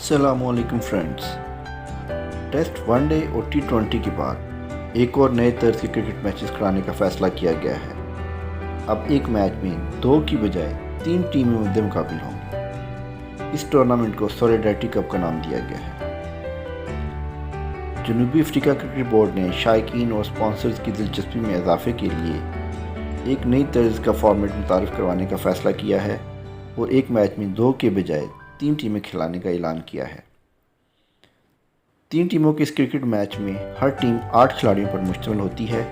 अस्सलाम वालेकुम friends. Test one day और T20 के बाद एक और नए तर्ज के क्रिकेट मैचेस कराने का फैसला किया गया है। अब एक मैच में 2 की बजाय 3 टीमें मद्दे मुकाबिल होंगी। इस टूर्नामेंट को सॉलिडारिटी कप का नाम दिया गया है। जनूबी अफ्रीका क्रिकेट बोर्ड ने शायकीन और स्पॉन्सर्स की दिलचस्पी में इजाफे के लिए एक नई तर्ज का फॉर्मेट मुतारिफ करवाने का फ़ैसला किया है और एक मैच में 2 के बजाय 3 टीमें खिलाने का ऐलान किया है। 3 टीमों के इस क्रिकेट मैच में हर टीम 8 खिलाड़ियों पर मुश्तमिल होती है।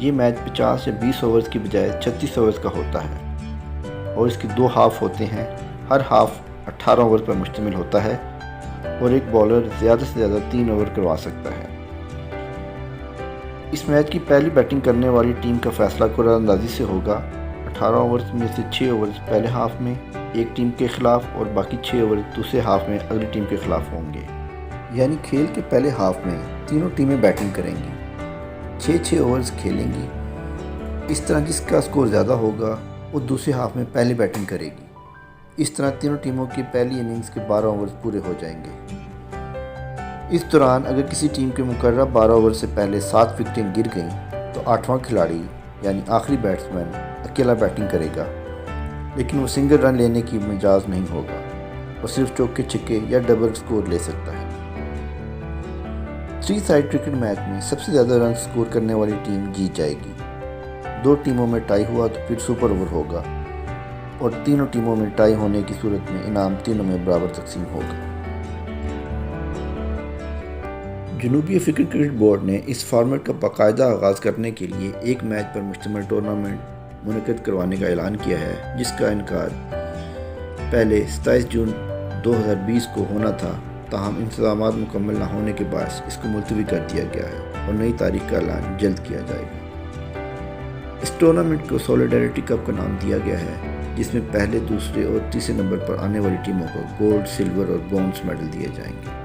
ये मैच 50 या 20 ओवर्स की बजाय 36 ओवर्स का होता है और इसके 2 हाफ होते हैं। हर हाफ 18 ओवर पर मुश्तमिल होता है और एक बॉलर ज़्यादा से ज़्यादा 3 ओवर करवा सकता है। इस मैच की पहली बैटिंग करने वाली टीम का फैसला कुरानंदाजी से होगा। 18 ओवर्स में से 6 ओवर्स पहले हाफ में एक टीम के खिलाफ और बाकी 6 ओवर दूसरे हाफ में अगली टीम के खिलाफ होंगे। यानी खेल के पहले हाफ में तीनों टीमें बैटिंग करेंगी, 6-6 ओवर्स खेलेंगी। इस तरह जिसका स्कोर ज़्यादा होगा वो दूसरे हाफ में पहली बैटिंग करेगी। इस तरह तीनों टीमों की पहली इनिंग्स के 12 ओवर्स पूरे हो जाएंगे। इस दौरान अगर किसी टीम के मुकर्रर 12 ओवर से पहले 7 विकेटें गिर गईं तो 8वां खिलाड़ी यानी आखिरी बैट्समैन अकेला बैटिंग करेगा, लेकिन वो सिंगल रन लेने की मिजाज नहीं होगा और सिर्फ चौके छिक्के या डबल स्कोर ले सकता है। 3 साइड क्रिकेट मैच में सबसे ज़्यादा रन स्कोर करने वाली टीम जीत जाएगी। 2 टीमों में टाई हुआ तो फिर सुपर ओवर होगा और तीनों टीमों में टाई होने की सूरत में इनाम तीनों में बराबर तकसीम होगा। जनूबी अफ्रीकी क्रिकेट बोर्ड ने इस फॉर्मेट का बाकायदा आगाज़ करने के लिए एक मैच पर मुश्तमिल टूर्नामेंट मुनक़िद करवाने का ऐलान किया है, जिसका इनकार पहले 27 जून 2020 को होना था। ताहम इंतज़ामात मुकम्मल न होने के बाद इसको मुलतवी कर दिया गया है और नई तारीख का ऐलान जल्द किया जाएगा। इस टूर्नामेंट को सॉलिडारिटी कप का नाम दिया गया है, जिसमें पहले, दूसरे और तीसरे नंबर पर आने वाली टीमों को गोल्ड, सिल्वर और ब्रॉन्ज मेडल दिए जाएंगे।